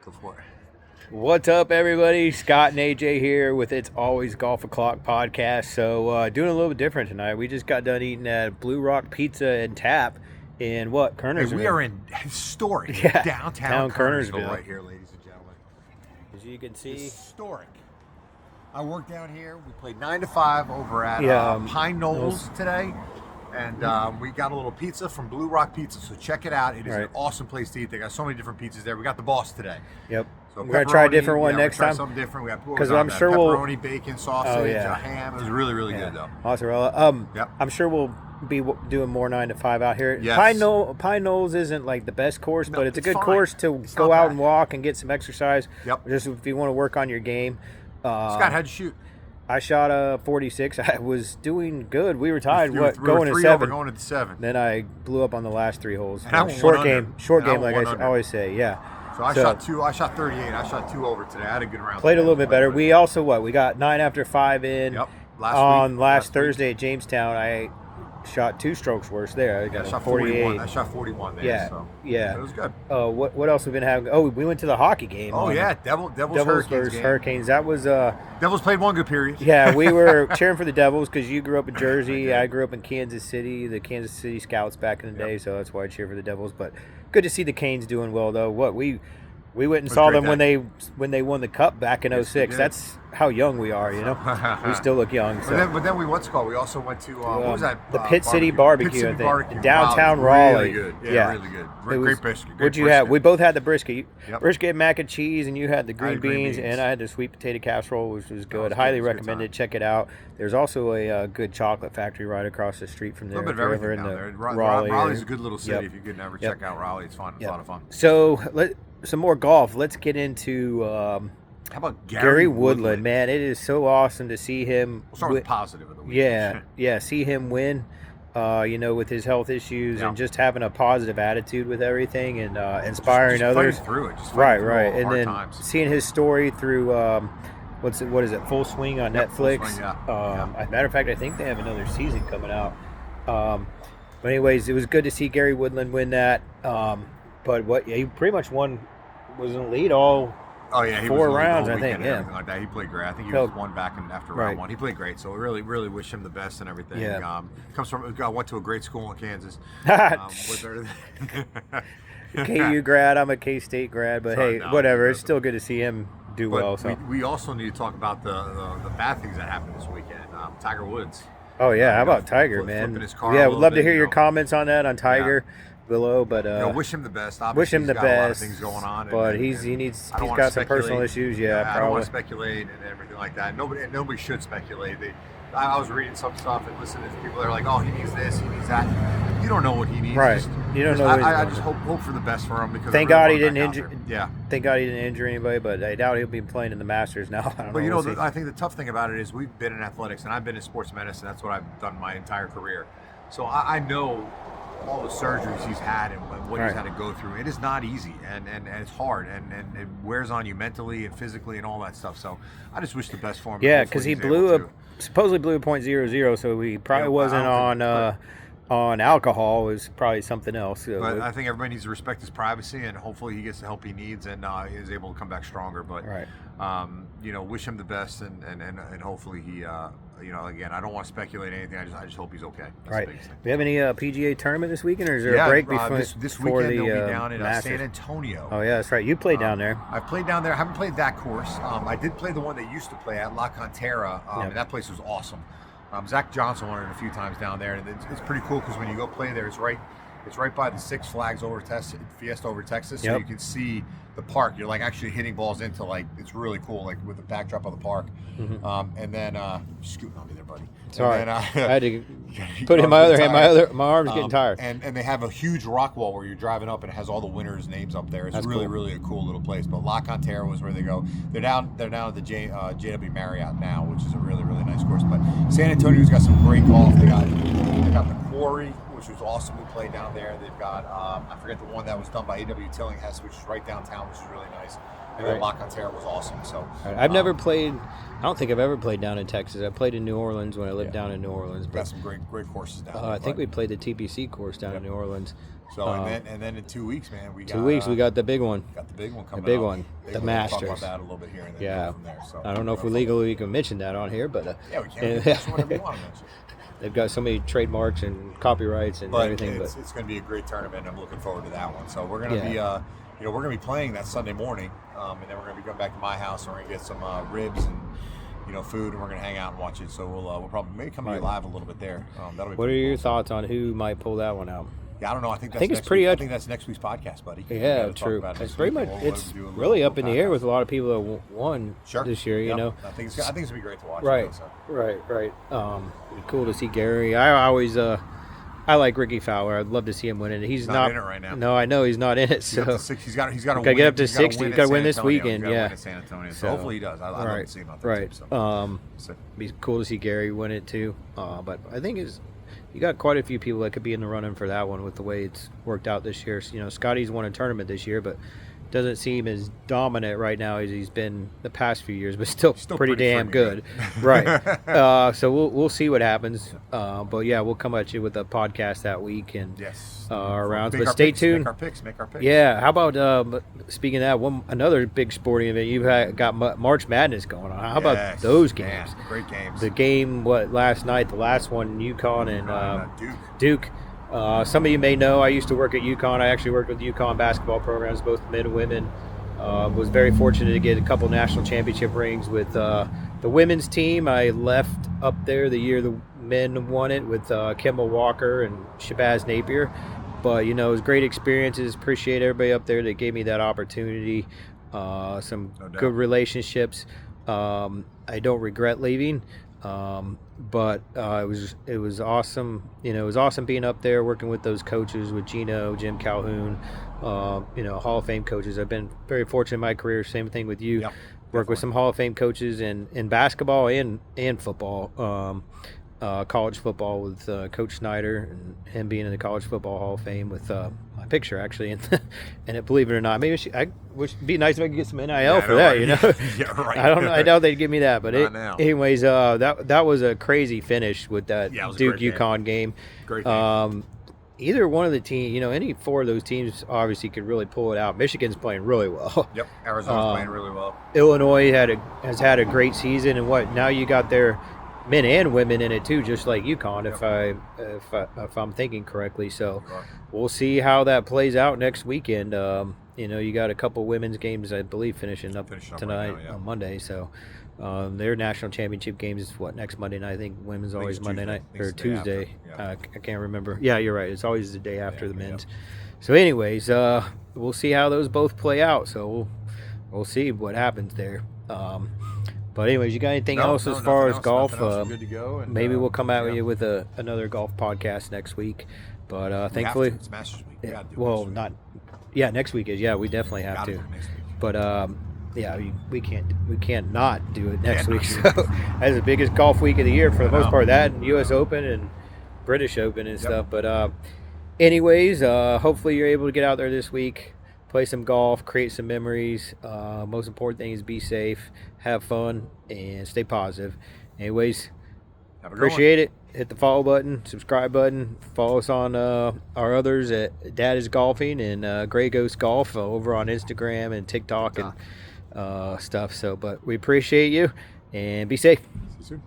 Go for it. What's up, everybody? Scott and AJ here with It's Always Golf O'Clock podcast. So, doing a little bit different tonight. We just got done eating at Blue Rock Pizza and Tap in what? Kernersville. Hey, we are in historic downtown Kernersville right here, ladies and gentlemen. As you can see, historic. I work down here. We played 9 to 5 over at Pine Knolls today. And we got a little pizza from Blue Rock Pizza, so check it out. It is an awesome place to eat. They got so many different pizzas there. We got the boss today. Yep. So we're going to try a different one next time. Something different. We got because I'm sure pepperoni, bacon, sausage, a ham. It was really, really good, though. Mozzarella. I'm sure we'll be doing more 9 to 5 out here. Yes. Pine Knolls isn't like the best course, but it's a good fine. course to go out and walk and get some exercise. Yep. Just if you want to work on your game. Scott, how'd you shoot? I shot a 46. I was doing good. We were tied. We were going to 3 7. over, going to 7. Then I blew up on the last 3 holes. Short game, like I always say. Yeah. So I shot 2. I shot 38. I shot 2 over today. I had a good round. Played a little bit better. We also we got 9 after 5 in. Yep. Last Thursday at Jamestown. I shot 2 strokes worse there. I got shot 48. I shot 41 there. Yeah. So yeah. It was good. What else have we been having? Oh, we went to the hockey game. Oh yeah, Devils versus Hurricanes. That was Devils played one good period. Yeah, we were cheering for the Devils because you grew up in Jersey. I grew up in Kansas City, the Kansas City Scouts back in the day, so that's why I cheer for the Devils. But good to see the Canes doing well, though. We went and saw them when they won the Cup back in 06. That's how young we are, you know. We still look young. So. But then we We also went to what was that? The Pit City Barbecue, I think. Downtown Raleigh. Really good. Yeah, really good. Great brisket. What'd you have? We both had the brisket. Yep. Brisket, mac and cheese, and you had the green beans, and I had the sweet potato casserole, which was good. Highly recommended. Check it out. There's also a good chocolate factory right across the street from there. A little bit of everything down there. Raleigh's a good little city if you could never check out Raleigh. It's fun. It's a lot of fun. So some more golf. Let's get into how about Gary Woodland, man. It is so awesome to see him. We'll start with positive of the week. Yeah, see him win. With his health issues and just having a positive attitude with everything and inspiring just others. Through it. Right. And then seeing his story through what is it? Full Swing on Netflix. Full Swing, As a matter of fact, I think they have another season coming out. But anyways, it was good to see Gary Woodland win that. But he pretty much was in the lead all. Oh yeah, he 4 was rounds, I think. Yeah, like that. He played great. I think he was 1 back after round 1. He played great. So we really wish him the best and everything. Yeah. Went to a great school in Kansas. KU grad. I'm a K-State grad, but whatever. It's still good to see him do well. So we also need to talk about the bad things that happened this weekend. Tiger Woods. Oh yeah, how about Tiger, man? Yeah, would love to hear your comments on that on Tiger. Below, but wish him the best. Obviously, wish him the best. A lot of things going on, but he's got some personal issues. Yeah, I probably. don't want to speculate and everything like that. Nobody should speculate. I was reading some stuff and listening to people that are like, "Oh, he needs this, he needs that." You don't know what he needs. Right. You don't know. I just hope for the best for him because thank God he didn't injure. Yeah. Thank God he didn't injure anybody, but I doubt he'll be playing in the Masters now. But I think the tough thing about it is we've been in athletics and I've been in sports medicine. That's what I've done my entire career. So I know all the surgeries he's had and what he's had to go through. It is not easy and it's hard and it wears on you mentally and physically and all that stuff. So I just wish the best for him. Yeah, because he supposedly blew a .00, so he probably wasn't on alcohol. It was probably something else. So but I think everybody needs to respect his privacy and hopefully he gets the help he needs and is able to come back stronger. But wish him the best and hopefully he. Again, I don't want to speculate anything. I just hope he's okay. That's do we have any PGA tournament this weekend, or is there a break before this weekend? They'll be down in San Antonio. Oh yeah, that's right. You played down there. I've played down there. I haven't played that course. I did play the one they used to play at La Cantera, and that place was awesome. Zach Johnson won it a few times down there, and it's pretty cool because when you go play there, it's right by the Six Flags Fiesta over Texas, so you can see the park. You're like actually hitting balls into it's really cool, like with the backdrop of the park. Mm-hmm. And then scooting on me there, buddy. Sorry, I had to put it in my other hand. My arm's getting tired. And they have a huge rock wall where you're driving up, and it has all the winners' names up there. It's really a cool little place. But La Cantera was where they go. They're down at the JW Marriott now, which is a really nice course. But San Antonio's got some great golf. They got the Quarry, which which was awesome. We played down there. They've got I forget the one that was done by A.W. Tillinghast, which is right downtown, which is really nice. And then La Cantera was awesome. So I've never played. I don't think I've ever played down in Texas. I played in New Orleans when I lived down in New Orleans. Got some great courses down there. I think we played the TPC course down in New Orleans. So and then in 2 weeks, man, we got the big one. Got the big one coming. The big one, the Masters. We'll talk about that a little bit here and then. Yeah. From there, so I don't know if we legally can mention that on here, but yeah, we can. Whatever you want to mention. They've got so many trademarks and copyrights and everything. It's going to be a great tournament. I'm looking forward to that one. So we're going to be, we're going to be playing that Sunday morning, and then we're going to be going back to my house and we're going to get some ribs and food, and we're going to hang out and watch it. So we'll probably maybe come live a little bit there. That'll be. What are your thoughts on who might pull that one out? Yeah, I don't know. I think it's pretty. I think that's next week's podcast, buddy. Yeah, true. It's pretty much. It's really up in the air with a lot of people that won this year. You know, I think it's gonna be great to watch. Right. Cool to see Gary. I always I like Ricky Fowler. I'd love to see him win it. He's not in it right now. No, I know he's not in it. So he's got to get up to 60. He's got to win this weekend. Win at San Antonio. So hopefully he does. I'd love to see him out there. Right. Be cool to see Gary win it too. But I think you got quite a few people that could be in the running for that one with the way it's worked out this year. So, Scotty's won a tournament this year, but doesn't seem as dominant right now as he's been the past few years, but still pretty damn good. Right. So we'll see what happens. But yeah, we'll come at you with a podcast that week and around. But stay tuned. Make our picks. Yeah. How about speaking of that, another big sporting event? You've got March Madness going on. How about those games? Man, great games. The game last night, the last one, UConn and Duke. Some of you may know I used to work at UConn. I actually worked with UConn basketball programs, both men and women. Was very fortunate to get a couple national championship rings with the women's team. I left up there the year the men won it with Kimball Walker and Shabazz Napier. But, it was great experiences. Appreciate everybody up there that gave me that opportunity. Some good relationships. I don't regret leaving. But it was awesome. It was awesome being up there working with those coaches, with Gino, Jim Calhoun, Hall of Fame coaches. I've been very fortunate in my career. Same thing with you. Work with some Hall of Fame coaches in basketball and football. College football with Coach Snyder and him being in the College Football Hall of Fame with my picture actually, and believe it or not, maybe it'd be nice if I could get some NIL for that. Right. I don't know. I doubt they'd give me that, but anyways, that was a crazy finish with that Duke UConn game. Great game. Either one of the teams, any four of those teams obviously could really pull it out. Michigan's playing really well. Yep, Arizona's playing really well. Illinois has had a great season, and now you got their men and women in it too, just like UConn, if I'm thinking correctly. So we'll see how that plays out next weekend. You got a couple women's games, I believe, finishing up tonight right now, on Monday. So their national championship games is next Monday night. I think women's always Monday night or Tuesday. I can't remember. Yeah, you're right. It's always the day after the men's. So anyways, we'll see how those both play out. So we'll see what happens there. But anyways, you got anything else as far as golf? Good to go. And, maybe we'll come out with you with another golf podcast next week. But thankfully, it's Masters week. Next week is we definitely have to. But we can't not do it next week. So that's the biggest golf week of the year for the most part. That and U.S. Open and British Open and stuff. But anyways, hopefully you're able to get out there this week. Play some golf, create some memories. Most important thing is be safe, have fun, and stay positive. Anyways, appreciate it. Hit the follow button, subscribe button. Follow us on our others at Dad is Golfing and Gray Ghost Golf over on Instagram and TikTok and stuff. But we appreciate you, and be safe. See you soon.